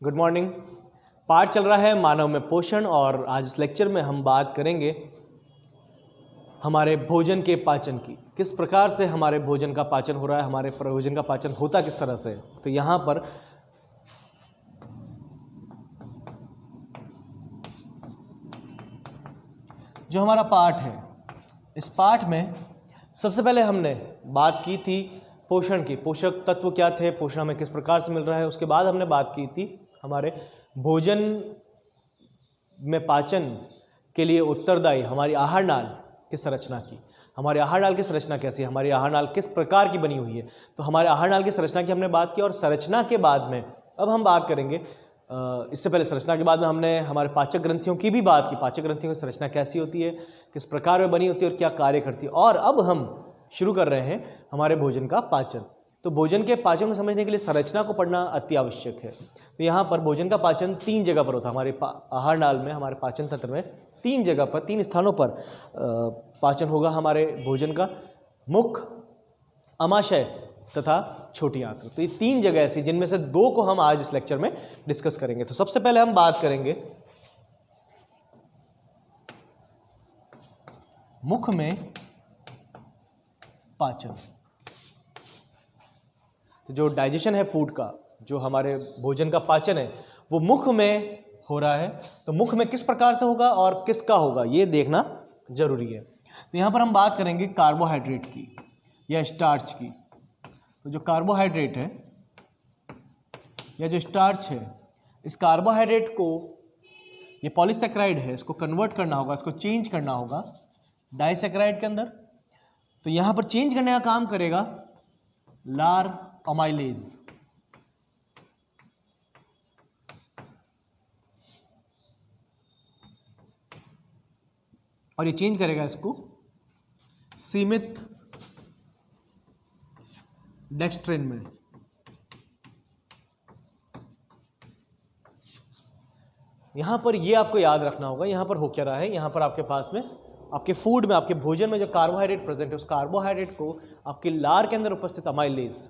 Good morning. पाठ चल रहा है मानव में पोषण और आज इस लेक्चर में हम बात करेंगे हमारे भोजन के पाचन की। किस प्रकार से हमारे भोजन का पाचन हो रहा है, हमारे भोजन का पाचन होता किस तरह से। तो यहाँ पर जो हमारा पाठ है, इस पाठ में सबसे पहले हमने बात की थी पोषण की, पोषक तत्व क्या थे, पोषण हमें किस प्रकार से मिल रहा है। उसके बाद हमने बात की थी हमारे भोजन में पाचन के लिए उत्तरदायी हमारी आहार नाल की संरचना की। हमारी आहार नाल की संरचना कैसी है, हमारी आहार नाल किस प्रकार की बनी हुई है। तो हमारे आहार नाल की संरचना की हमने बात की और संरचना के बाद में अब हम बात करेंगे, इससे पहले संरचना के बाद में हमने हमारे पाचक ग्रंथियों की भी बात की। पाचक ग्रंथियों की संरचना कैसी होती है, किस प्रकार में बनी होती है और क्या कार्य करती है। और अब हम शुरू कर रहे हैं हमारे भोजन का पाचन। तो भोजन के पाचन को समझने के लिए संरचना को पढ़ना अति आवश्यक है। तो यहाँ पर भोजन का पाचन 3 जगह पर होता है। हमारे आहार नाल में, हमारे पाचन तंत्र में 3 जगह पर, 3 स्थानों पर पाचन होगा हमारे भोजन का। मुख, अमाशय तथा छोटी आंत्र। तो ये 3 जगह ऐसी जिनमें से 2 को हम आज इस लेक्चर में डिस्कस करेंगे। तो सबसे पहले हम बात करेंगे मुख में पाचन। तो जो डाइजेशन है फूड का, जो हमारे भोजन का पाचन है, वो मुख में हो रहा है। तो मुख में किस प्रकार से होगा और किसका होगा, ये देखना जरूरी है। तो यहां पर हम बात करेंगे कार्बोहाइड्रेट की या स्टार्च की। तो जो कार्बोहाइड्रेट है या जो स्टार्च है, इस कार्बोहाइड्रेट को, ये पॉलीसैकेराइड है, इसको कन्वर्ट करना होगा, इसको चेंज करना होगा डाइसैकेराइड के अंदर। तो यहां पर चेंज करने का काम करेगा लार अमाइलेज। और ये चेंज करेगा इसको सीमित डेक्स्ट्रिन में। यहां पर ये आपको याद रखना होगा, यहां पर हो क्या रहा है। यहां पर आपके पास में, आपके फूड में, आपके भोजन में जो कार्बोहाइड्रेट प्रेजेंट है, उस कार्बोहाइड्रेट को आपके लार के अंदर उपस्थित अमाइलेज,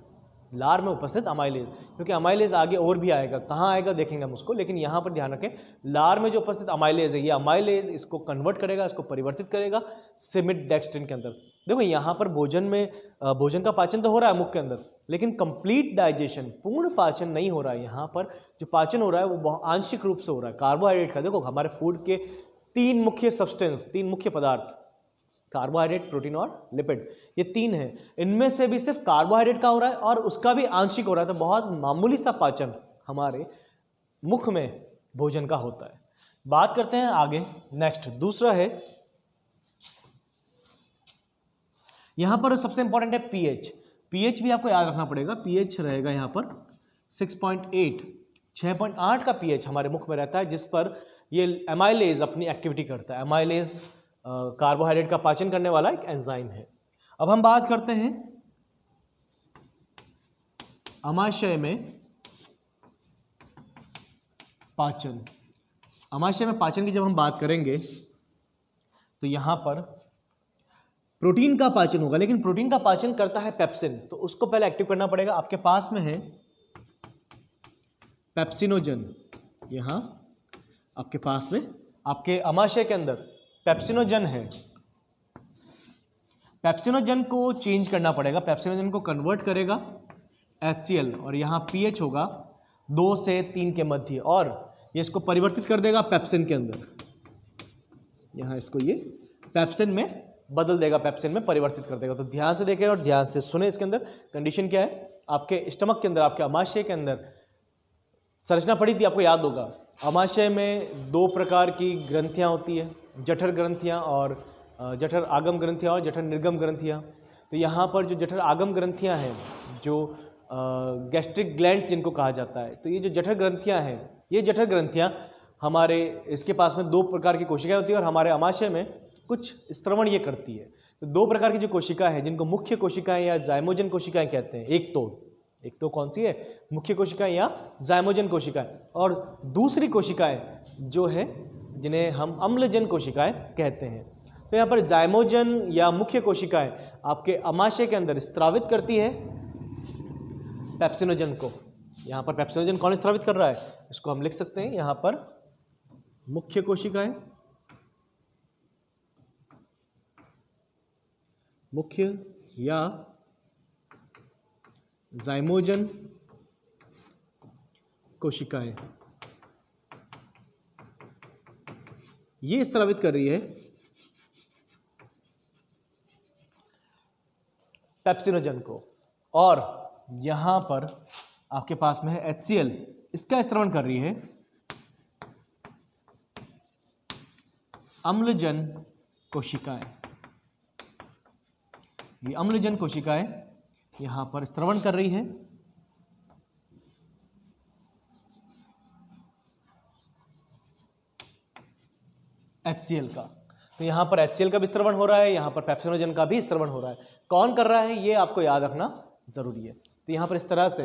लार में उपस्थित अमाइलेज, क्योंकि अमाइलेज आगे और भी आएगा, कहाँ आएगा देखेंगे हम उसको, लेकिन यहाँ पर ध्यान रखें लार में जो उपस्थित अमाइलेज है, ये अमाइलेज इसको कन्वर्ट करेगा, इसको परिवर्तित करेगा सिमिड डेक्स्ट्रिन के अंदर। देखो यहाँ पर भोजन में, भोजन का पाचन तो हो रहा है मुख के अंदर, लेकिन कंप्लीट डाइजेशन, पूर्ण पाचन नहीं हो रहा है। यहाँ पर जो पाचन हो रहा है वो आंशिक रूप से हो रहा है कार्बोहाइड्रेट का। देखो हमारे फूड के 3 मुख्य सब्सटेंस, 3 मुख्य पदार्थ, कार्बोहाइड्रेट, प्रोटीन और लिपिड, ये 3 हैं। इनमें से भी सिर्फ कार्बोहाइड्रेट का हो रहा है और उसका भी आंशिक हो रहा है। तो बहुत मामूली सा पाचन हमारे मुख में भोजन का होता है। बात करते हैं आगे, नेक्स्ट दूसरा है, यहां पर सबसे इंपॉर्टेंट है पीएच। पीएच भी आपको याद रखना पड़ेगा। पीएच रहेगा यहां पर 6.8, 6.8 का पीएच हमारे मुख में रहता है, जिस पर ये एमाइलेज अपनी एक्टिविटी करता है। एमाइलेज कार्बोहाइड्रेट का पाचन करने वाला एक एंजाइम है। अब हम बात करते हैं अमाशय में पाचन। अमाशय में पाचन की जब हम बात करेंगे तो यहां पर प्रोटीन का पाचन होगा, लेकिन प्रोटीन का पाचन करता है पेप्सिन, तो उसको पहले एक्टिव करना पड़ेगा। आपके पास में है पेप्सिनोजन, यहां आपके पास में, आपके अमाशय के अंदर पेप्सिनोजन है। पेप्सिनोजन को चेंज करना पड़ेगा, पेप्सिनोजन को कन्वर्ट करेगा HCl, और यहाँ pH होगा 2 से 3 के मध्य, और ये इसको परिवर्तित कर देगा पेप्सिन के अंदर। यहाँ इसको ये पेप्सिन में बदल देगा, पेप्सिन में परिवर्तित कर देगा। तो ध्यान से देखें और ध्यान से सुने। इसके अंदर कंडीशन क्या है, आपके स्टमक के अंदर, आपके अमाशय के अंदर संरचना पड़ी थी, आपको याद होगा। अमाशय में 2 प्रकार की ग्रंथियां होती है, जठर ग्रंथियां और जठर आगम ग्रंथियां और जठर निर्गम ग्रंथियां। तो यहाँ पर जो जठर आगम ग्रंथियां हैं, जो गैस्ट्रिक ग्लैंड्स जिनको कहा जाता है, तो ये जो जठर ग्रंथियां हैं, ये जठर ग्रंथियां हमारे, इसके पास में 2 प्रकार की कोशिकाएं होती है और हमारे अमाशय में कुछ स्त्रवण ये करती है। तो 2 प्रकार की जो कोशिकाएं हैं, जिनको मुख्य कोशिकाएं या जाइमोजन कोशिकाएं कहते हैं। एक तो कौन सी है, मुख्य कोशिकाएं या जाइमोजन कोशिकाएं, और दूसरी कोशिकाएं जो है जिन्हें हम अम्लजन कोशिकाएं कहते हैं। तो यहाँ पर जाइमोजन या मुख्य कोशिकाएं आपके अमाशय के अंदर स्त्रावित करती है पेप्सिनोजन को, यहाँ पर पेप्सिनोजन कौन स्रावित कर रहा है, इसको हम लिख सकते हैं यहाँ पर मुख्य कोशिकाएं, मुख्य या जाइमोजन कोशिकाएं, ये स्रावित कर रही है पेप्सिनोजन को, और यहां पर आपके पास में है HCl, इसका स्त्रवण कर रही है अम्लजन कोशिकाएं। ये अम्लजन कोशिकाएं यहां पर स्त्रवण कर रही है HCl का। तो यहां पर HCl का भी स्त्रवण हो रहा है, यहां पर पेप्सिनोजन का भी स्त्रवण हो रहा है। कौन कर रहा है ये आपको याद रखना जरूरी है। तो यहां पर इस तरह से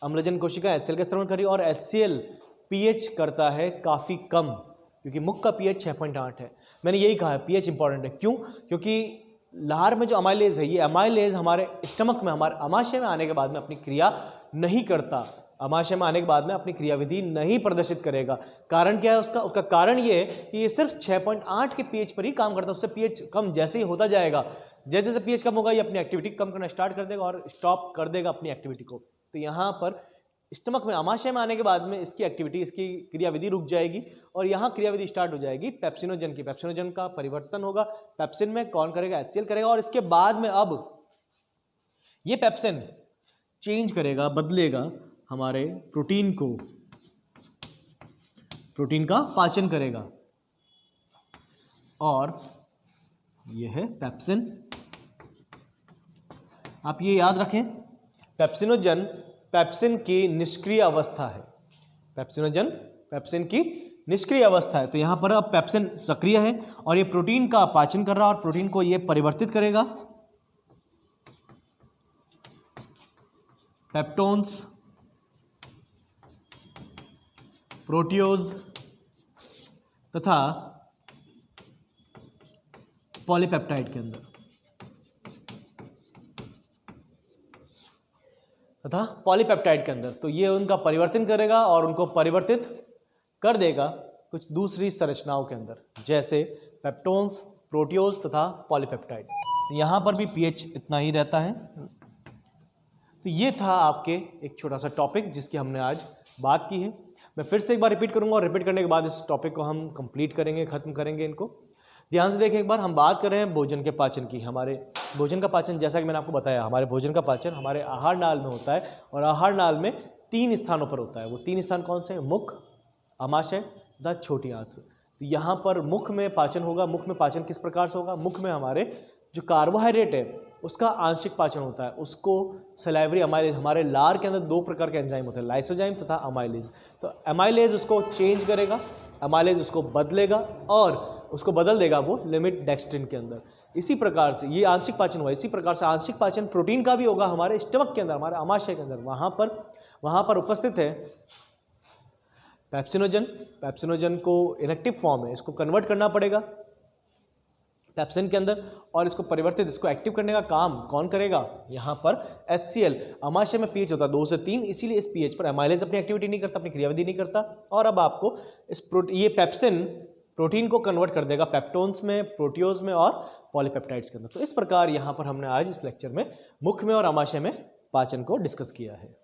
अम्लजन कोशिका HCl का स्त्रवण कर रही है, और HCl pH करता है काफी कम, क्योंकि मुख का pH 6.8 है। मैंने यही कहा है pH इंपॉर्टेंट है, क्यों? क्योंकि लार में जो अमाइलेज है, ये अमाइलेज हमारे स्टमक में, हमारे आमाशय में आने के बाद में अपनी क्रिया नहीं करता, आमाशय में आने के बाद में अपनी क्रियाविधि नहीं प्रदर्शित करेगा। कारण क्या है उसका कारण ये है कि ये सिर्फ 6.8 के pH पर ही काम करता है। उससे pH कम जैसे ही होता जाएगा, जैसे जैसे pH कम होगा ये अपनी एक्टिविटी कम करना स्टार्ट कर देगा और स्टॉप कर देगा अपनी एक्टिविटी को। तो यहाँ पर स्टमक में, आमाशय में आने के बाद में इसकी एक्टिविटी, इसकी क्रियाविधि रुक जाएगी, और यहाँ क्रियाविधि स्टार्ट हो जाएगी पेप्सिनोजन की। पेप्सिनोजन का परिवर्तन होगा पेप्सिन में, कौन करेगा? HCl करेगा, और इसके बाद में अब ये पेप्सिन चेंज करेगा, बदलेगा हमारे प्रोटीन को, प्रोटीन का पाचन करेगा, और यह है पेप्सिन। आप ये याद रखें, पेप्सिनोजन पेप्सिन की निष्क्रिय अवस्था है। पेप्सिनोजन पेप्सिन की निष्क्रिय अवस्था है। तो यहां पर अब पेप्सिन सक्रिय है और ये प्रोटीन का पाचन कर रहा है, और प्रोटीन को ये परिवर्तित करेगा पेप्टोन्स, प्रोटियोज तथा पॉलीपेप्टाइड के अंदर, तथा पॉलीपेप्टाइड के अंदर। तो ये उनका परिवर्तन करेगा और उनको परिवर्तित कर देगा कुछ दूसरी संरचनाओं के अंदर, जैसे पेप्टोन्स, प्रोटियोज तथा पॉलीपेप्टाइड। यहाँ पर भी pH इतना ही रहता है। तो ये था आपके एक छोटा सा टॉपिक जिसकी हमने आज बात की है। मैं फिर से एक बार रिपीट करूंगा, और रिपीट करने के बाद इस टॉपिक को हम कंप्लीट करेंगे, खत्म करेंगे इनको। ध्यान से देखें एक बार, हम बात कर रहे हैं भोजन के पाचन की। हमारे भोजन का पाचन, जैसा कि मैंने आपको बताया, हमारे भोजन का पाचन हमारे आहार नाल में होता है, और आहार नाल में 3 स्थानों पर होता है। वो 3 स्थान कौन से हैं? मुख, आमाशय तथा छोटी आंत्र। तो यहाँ पर मुख में पाचन होगा। मुख में पाचन किस प्रकार से होगा? मुख में हमारे जो कार्बोहाइड्रेट है उसका आंशिक पाचन होता है, उसको सलाइवरी अमाइलेज, हमारे लार के अंदर 2 प्रकार के एंजाइम होते हैं, लाइसोजाइम तथा अमाइलेज। तो अमाइलेज उसको चेंज करेगा, अमाइलेज उसको बदलेगा और उसको बदल देगा वो लिमिट डेक्स्ट्रिन के अंदर। इसी प्रकार से ये आंशिक पाचन हुआ। इसी प्रकार से आंशिक पाचन प्रोटीन का भी होगा हमारे स्टमक के अंदर, हमारे आमाशय के अंदर। वहाँ पर उपस्थित है पेप्सिनोजन। पेप्सिनोजन को इनएक्टिव फॉर्म है, इसको कन्वर्ट करना पड़ेगा पेप्सिन के अंदर, और इसको परिवर्तित, इसको एक्टिव करने का काम कौन करेगा? यहाँ पर HCl। आमाशय में pH होता है 2 से 3, इसीलिए इस pH पर अमाइलेज अपनी एक्टिविटी नहीं करता, अपनी क्रियाविधि नहीं करता। और अब आपको ये पेप्सिन प्रोटीन को कन्वर्ट कर देगा पेप्टोन्स में, प्रोटियोज में और पॉलीपेप्टाइड्स के अंदर। तो इस प्रकार यहाँ पर हमने आज इस लेक्चर में मुख में और आमाशय में पाचन को डिस्कस किया है।